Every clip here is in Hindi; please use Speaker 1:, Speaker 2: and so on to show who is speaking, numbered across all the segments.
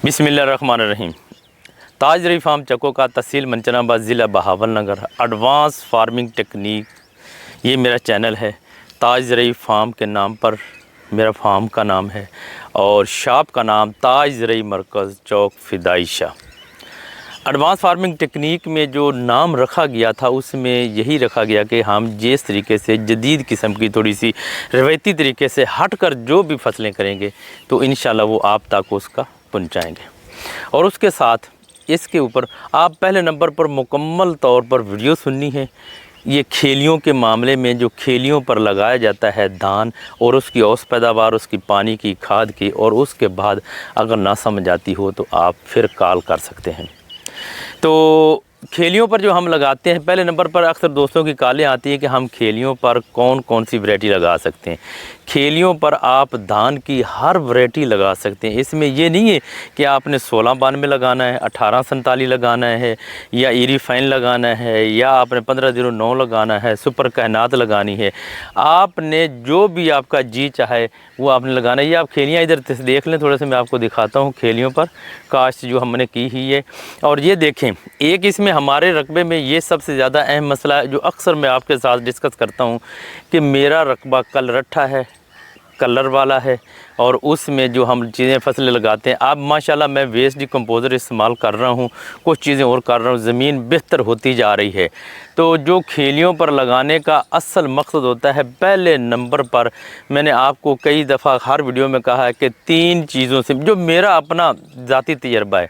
Speaker 1: बिस्मिल्लाहिर्रहमानिर्रहीम। ताज रई फार्म चको का तहसील मंचनाबाद ज़िला बहावलनगर एडवांस फार्मिंग टेक्निक, ये मेरा चैनल है। ताज रई फार्म के नाम पर मेरा फार्म का नाम है और शॉप का नाम ताज रई मरकज़ चौक फिदाइशा। एडवांस फार्मिंग टेक्निक में जो नाम रखा गया था उसमें यही रखा गया कि हम जिस तरीके से जदीद किस्म की थोड़ी सी रवायती तरीके से हटकर जो भी फसलें करेंगे तो इंशाल्लाह वो आप तक उसका पहुंचाएंगे। और उसके साथ इसके ऊपर आप पहले नंबर पर मुकम्मल तौर पर वीडियो सुननी है। ये खेलियों के मामले में जो खेलियों पर लगाया जाता है धान और उसकी औसत पैदावार, उसकी पानी की, खाद की, और उसके बाद अगर ना समझ आती हो तो आप फिर कॉल कर सकते हैं। तो खेलियों पर जो हम लगाते हैं, पहले नंबर पर अक्सर दोस्तों की कॉलें आती है कि हम खेलियों पर कौन कौन सी वैरायटी लगा सकते हैं। खेलियों पर आप धान की हर वैरायटी लगा सकते हैं। इसमें ये नहीं है कि आपने 1692 लगाना है, 1847 लगाना है, या ईरी फाइन लगाना है, या आपने 1509 लगाना है, सुपर कायनात लगानी है। आपने जो भी आपका जी चाहे वो आपने लगाना है। ये आप खेलियाँ इधर देख लें, थोड़ा सा मैं आपको दिखाता हूँ खेलियों पर काश्त जो हमने की ही है। और ये देखें, एक इसमें हमारे रकबे में ये सबसे ज़्यादा अहम मसला है जो अक्सर मैं आपके साथ डिस्कस करता हूँ कि मेरा रकबा कल रट्ठा है, कलर वाला है, और उसमें जो हम चीज़ें फसलें लगाते हैं, अब माशाल्लाह मैं वेस्ट डिकम्पोज़र इस्तेमाल कर रहा हूँ, कुछ चीज़ें और कर रहा हूँ, ज़मीन बेहतर होती जा रही है। तो जो खेलियों पर लगाने का असल मकसद होता है, पहले नंबर पर मैंने आपको कई दफ़ा हर वीडियो में कहा है कि 3 चीज़ों से, जो मेरा अपना ज़ाती तजर्बा है,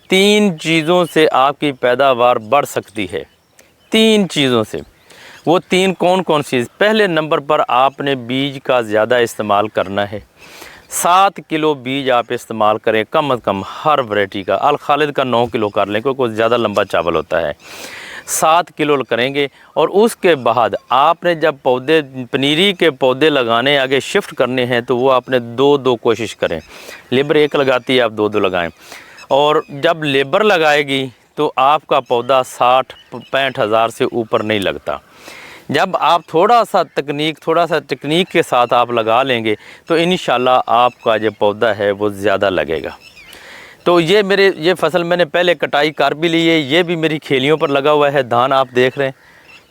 Speaker 1: 3 चीज़ों से आपकी पैदावार बढ़ सकती है। 3 चीज़ों से। वो 3 कौन कौन सी? पहले नंबर पर आपने बीज का ज़्यादा इस्तेमाल करना है। 7 किलो बीज आप इस्तेमाल करें कम अज़ कम हर वैरायटी का। अल खालिद का 9 किलो कर लें क्योंकि ज़्यादा लंबा चावल होता है। 7 किलो करेंगे। और उसके बाद आपने जब पौधे, पनीरी के पौधे लगाने आगे शिफ्ट करने हैं तो वो आपने 2-2 कोशिश करें। लेबर एक लगाती है, आप 2-2 लगाएँ। और जब लेबर लगाएगी तो आपका पौधा 60-65 हज़ार से ऊपर नहीं लगता। जब आप थोड़ा सा टेक्निक के साथ आप लगा लेंगे तो इंशाल्लाह आपका जो पौधा है वो ज़्यादा लगेगा। तो ये फसल मैंने पहले कटाई कर भी ली है। ये भी मेरी खेलियों पर लगा हुआ है, धान आप देख रहे हैं,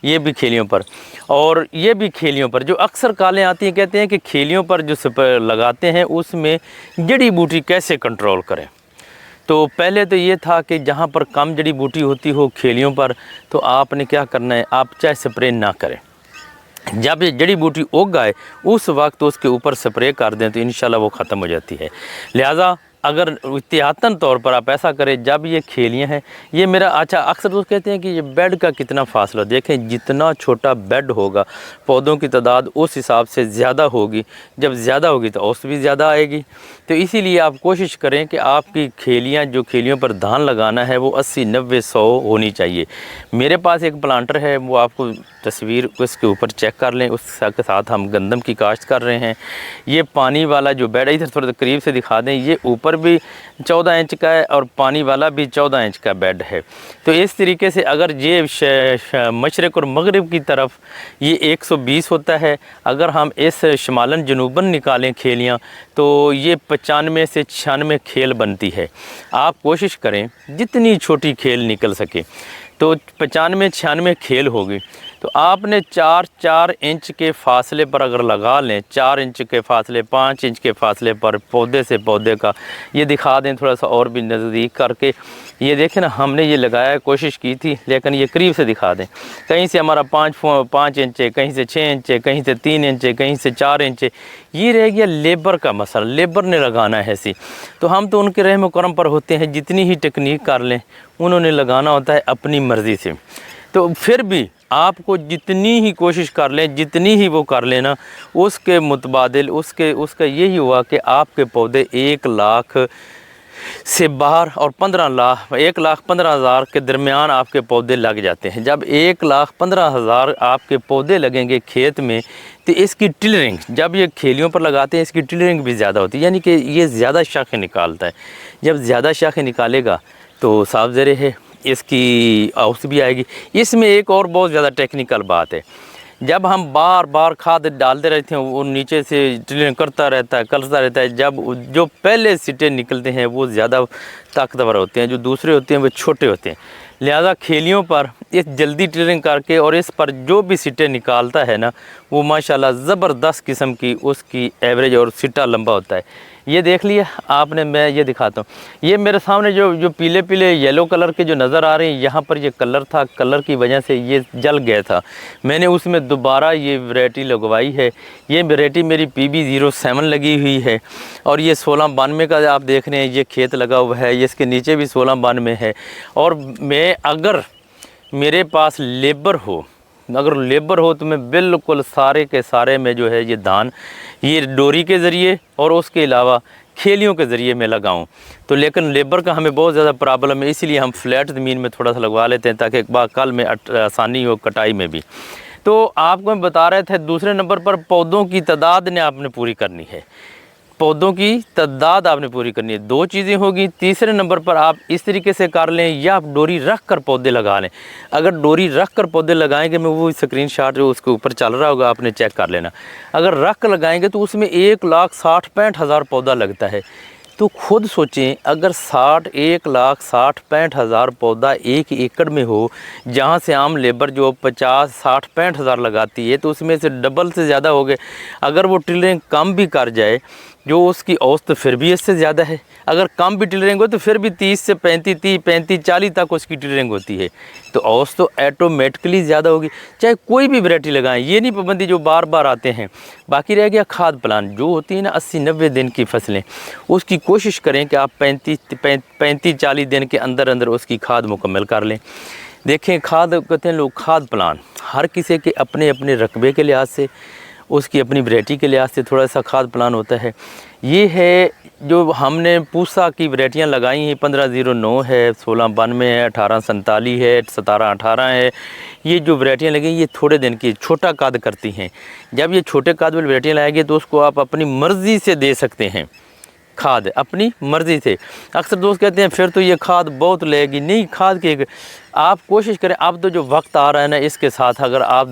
Speaker 1: ये भी खेलियों पर, और ये भी खेलियों पर। जो अक्सर कालें आती हैं, कहते हैं कि खेलियों पर जो लगाते हैं उसमें जड़ी बूटी कैसे कंट्रोल करें। तो पहले तो ये था कि जहाँ पर कम जड़ी बूटी होती हो खेलियों पर, तो आपने क्या करना है, आप चाहे स्प्रे ना करें। जब ये जड़ी बूटी उग आए उस वक्त उसके ऊपर स्प्रे कर दें तो इंशाल्लाह वो ख़त्म हो जाती है। लिहाजा अगर एहतियातन तौर पर आप ऐसा करें, जब ये खेलियाँ हैं, ये मेरा, अच्छा अक्सर दोस्त कहते हैं कि ये बेड का कितना फ़ासला, देखें जितना छोटा बेड होगा पौधों की तादाद उस हिसाब से ज़्यादा होगी। जब ज़्यादा होगी तो औसत भी ज़्यादा आएगी। तो इसीलिए आप कोशिश करें कि आपकी खेलियाँ, जो खेलियों पर धान लगाना है वो 80-90-100 होनी चाहिए। मेरे पास एक प्लांटर है, वो आपको तस्वीर उसके ऊपर चेक कर लें, उसके साथ हम गंदम की काश्त कर रहे हैं। ये पानी वाला जो बेड है, इधर थोड़ा करीब से दिखा दें, ये ऊपर भी 14 इंच का है और पानी वाला भी 14 इंच का बेड है। तो इस तरीके से अगर ये मशरक़ और मगरिब की तरफ ये 120 होता है, अगर हम इस शमालन जनूबन निकालें खेलियाँ तो ये 95 से 96 खेल बनती है। आप कोशिश करें जितनी छोटी खेल निकल सके तो 95-96 खेल होगी। तो आपने 4-4 इंच के फासले पर अगर लगा लें, 4 इंच के फासले, 5 इंच के फासले पर पौधे से पौधे का, ये दिखा दें थोड़ा सा और भी नज़दीक करके। ये देखें ना, हमने ये लगाया, कोशिश की थी, लेकिन ये करीब से दिखा दें। कहीं से हमारा 5 इंच है, कहीं से 6 इंच है, कहीं से 3 इंच है, कहीं से 4 इंच है। ये रह गया लेबर का मसला, लेबर ने लगाना है ऐसी। तो हम तो उनके रहम करम पर होते हैं, जितनी ही टेक्निक कर लें उन्होंने लगाना होता है अपनी मर्ज़ी से। तो फिर भी आपको जितनी ही कोशिश कर लें, जितनी ही वो कर लेना, उसके मुतबादिल उसका यही हुआ कि आपके पौधे 1 लाख से बाहर और 1,15,000 के दरमियान आपके पौधे लग जाते हैं। जब 1,15,000 आपके पौधे लगेंगे खेत में तो इसकी टिलरिंग, जब ये खेलियों पर लगाते हैं इसकी टिलरिंग भी ज़्यादा होती है, यानी कि ये ज़्यादा शाखें निकालता है। जब ज़्यादा शाखें निकालेगा तो साफ ज़रे है इसकी औसत भी आएगी। इसमें एक और बहुत ज़्यादा टेक्निकल बात है, जब हम बार बार खाद डालते रहते हैं वो नीचे से ड्रिलिंग करता रहता है। जब जो पहले सीटें निकलते हैं वो ज़्यादा ताकतवर होते हैं, जो दूसरे होते हैं वो छोटे होते हैं। लिहाजा खेलियों पर इस जल्दी ड्रिलिंग करके और इस पर जो भी सीटें निकालता है ना, वो माशाल्लाह ज़बरदस्त किस्म की उसकी एवरेज और सीटा लंबा होता है। ये देख लिया आपने, मैं ये दिखाता हूँ। ये मेरे सामने जो पीले पीले येलो कलर के जो नज़र आ रहे हैं, यहाँ पर ये कलर था, कलर की वजह से ये जल गया था। मैंने उसमें दोबारा ये वैरायटी लगवाई है। ये वैरायटी मेरी PB07 लगी हुई है और ये 1692 का आप देख रहे हैं, ये खेत लगा हुआ है। ये इसके नीचे भी 1692 है। और मैं अगर मेरे पास लेबर हो तो मैं बिल्कुल सारे के सारे में जो है ये धान ये डोरी के ज़रिए और उसके अलावा खेलियों के ज़रिए मैं लगाऊं। तो लेकिन लेबर का हमें बहुत ज़्यादा प्रॉब्लम है, इसलिए हम फ्लैट ज़मीन में थोड़ा सा लगवा लेते हैं ताकि एक बार कल में आसानी हो कटाई में भी। तो आपको मैं बता रहे थे, दूसरे नंबर पर पौधों की तादाद ने आपने पूरी करनी है। पौधों की तादाद आपने पूरी करनी है, 2 चीज़ें होगी। तीसरे नंबर पर आप इस तरीके से कर लें या आप डोरी रख कर पौधे लगा लें। अगर डोरी रख कर पौधे लगाएंगे, मैं वो स्क्रीनशॉट जो उसके ऊपर चल रहा होगा आपने चेक कर लेना। अगर रख कर लगाएंगे तो उसमें 1,60,65,000 पौधा लगता है। तो खुद सोचें, अगर 1,60,65,000 पौधा 1 एकड़ में हो, जहाँ से आम लेबर जो 50,60,65,000 लगाती है, तो उसमें से डबल से ज़्यादा हो गए। अगर वो टिलरिंग कम भी कर जाए, जो उसकी औसत फिर भी इससे ज़्यादा है। अगर कम भी टिलरिंग हो तो फिर भी 30 से 35 तक उसकी टिलरिंग होती है। तो औसत तो ऑटोमेटिकली ज़्यादा होगी। चाहे कोई भी वैरायटी लगाएं, ये नहीं पाबंदी जो बार बार आते हैं। बाकी रह गया खाद प्लान, जो होती है ना 80-90 दिन की फसलें, उसकी कोशिश करें कि आप 35-40 दिन के अंदर अंदर उसकी खाद मुकम्मल कर लें। देखें, खाद कहते हैं लोग, खाद प्लान हर किसी के अपने अपने रकबे के लिहाज से, उसकी अपनी वैरायटी के लिहाज से थोड़ा सा खाद प्लान होता है। ये है जो हमने पूसा की वैरायटियाँ लगाई हैं, 1509 है, 1692 है, 1847 है, 1718 है। ये जो वैरायटियाँ लगी ये थोड़े दिन की छोटा कद करती हैं। जब ये छोटे कद वाली वैरायटियाँ लाएंगे तो उसको आप अपनी मर्ज़ी से दे सकते हैं खाद, अपनी मर्ज़ी से। अक्सर दोस्त कहते हैं फिर तो ये खाद बहुत लगेगी। नहीं, खाद के आप कोशिश करें, अब तो जो वक्त आ रहा है ना, इसके साथ अगर आप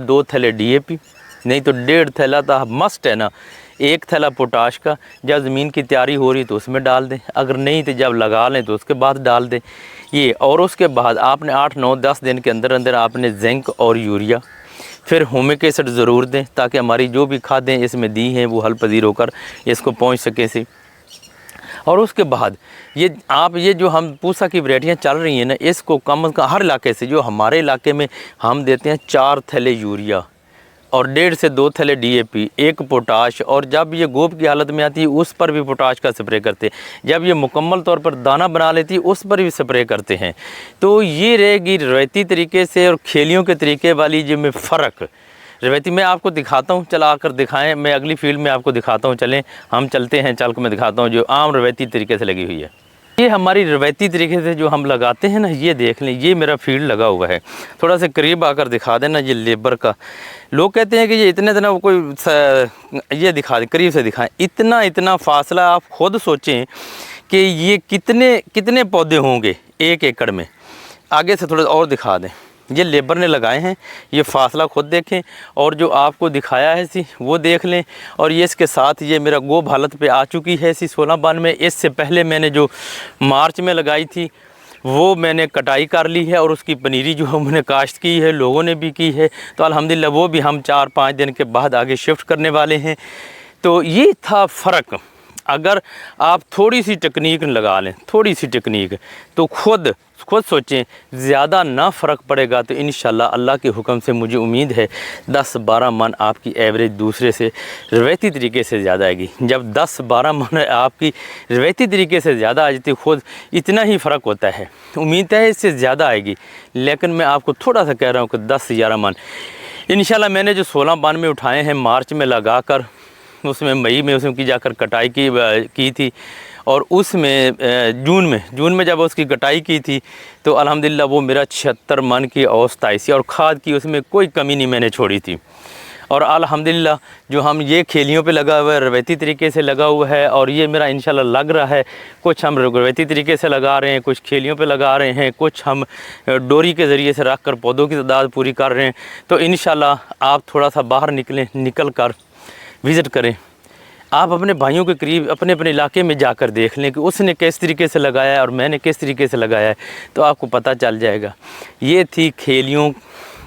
Speaker 1: दो थैले DAP, नहीं तो 1.5 थैला तो मस्ट है ना, 1 थैला पोटाश का जब ज़मीन की तैयारी हो रही तो उसमें डाल दें। अगर नहीं तो जब लगा लें तो उसके बाद डाल दें ये। और उसके बाद आपने 8-9-10 दिन के अंदर अंदर आपने जिंक और यूरिया, फिर ह्यूमिक एसिड ज़रूर दें, ताकि हमारी जो भी खादें इसमें दी हैं वो हल पजीर होकर इसको पहुँच सके से। और उसके बाद ये जो हम पूसा की वैरायटियाँ चल रही हैं ना, इसको कम अज़ कम हर इलाके से, जो हमारे इलाके में हम देते हैं 4 थैले यूरिया और 1.5 से 2 थैले DAP, 1 पोटाश। और जब ये गोब की हालत में आती है उस पर भी पोटाश का स्प्रे करते हैं। जब ये मुकम्मल तौर पर दाना बना लेती है उस पर भी स्प्रे करते हैं। तो ये रहेगी रवायती तरीके से और खेलियों के तरीके वाली जो में फ़र्क। रवायती मैं आपको दिखाता हूँ, चला कर दिखाएं, मैं अगली फील्ड में आपको दिखाता हूँ। चलें हम चलते हैं, चल कर मैं दिखाता हूँ जो आम रवायती तरीके से लगी हुई है। ये हमारी रवायती तरीके से जो हम लगाते हैं ना, ये देख लें, ये मेरा फील्ड लगा हुआ है। थोड़ा सा करीब आकर दिखा देना। ये लेबर का, लोग कहते हैं कि ये इतना कोई ये दिखा दें, करीब से दिखाएं। इतना फासला आप खुद सोचें कि ये कितने पौधे होंगे 1 एकड़ में। आगे से थोड़ा और दिखा दें, ये लेबर ने लगाए हैं। ये फासला खुद देखें और जो आपको दिखाया है सी वो देख लें। और ये इसके साथ ये मेरा गोब हालत पे आ चुकी है सी 1692 में। इससे पहले मैंने जो मार्च में लगाई थी वो मैंने कटाई कर ली है और उसकी पनीरी जो हमने काश्त की है, लोगों ने भी की है। तो अल्हम्दुलिल्लाह वो भी हम 4-5 दिन के बाद आगे शिफ्ट करने वाले हैं। तो ये था फ़र्क। अगर आप थोड़ी सी टेक्निक लगा लें, थोड़ी सी टेक्निक, तो खुद सोचें, ज़्यादा ना फ़र्क पड़ेगा तो इंशाल्लाह अल्लाह के हुक्म से मुझे उम्मीद है 10-12 मन आपकी एवरेज दूसरे से रवायती तरीके से ज़्यादा आएगी। जब 10-12 मन आपकी रवायती तरीके से ज़्यादा आ जाती, खुद इतना ही फ़र्क होता है। उम्मीद है इससे ज़्यादा आएगी, लेकिन मैं आपको थोड़ा सा कह रहा हूँ कि 10-11 मन इंशाल्लाह। मैंने जो 1692 में उठाए हैं मार्च में लगा कर, उसमें मई में उसमें की जाकर कटाई की थी। और उसमें जून में जब उसकी कटाई की थी तो अल्हम्दुलिल्लाह वो मेरा 76 मन की औसत आई थी। और खाद की उसमें कोई कमी नहीं मैंने छोड़ी थी। और अल्हम्दुलिल्लाह जो हम ये खेलियों पे लगा हुआ है रवायती तरीके से लगा हुआ है, और ये मेरा इंशाल्लाह लग रहा है। कुछ हम रवायती तरीके से लगा रहे हैं, कुछ खेलियों पे लगा रहे हैं, कुछ हम डोरी के ज़रिए से रख कर पौधों की तादाद पूरी कर रहे हैं। तो इंशाल्लाह आप थोड़ा सा बाहर निकल कर विज़िट करें। आप अपने भाइयों के करीब अपने अपने इलाके में जाकर देख लें कि उसने किस तरीके से लगाया है और मैंने किस तरीके से लगाया है, तो आपको पता चल जाएगा। ये थी खेलियों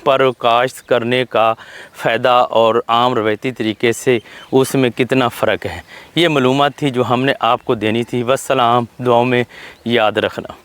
Speaker 1: पर काश्त करने का फ़ायदा और आम रवायती तरीके से उसमें कितना फ़र्क है। ये मालूमात थी जो हमने आपको देनी थी। वस्सलाम, दुआओं में याद रखना।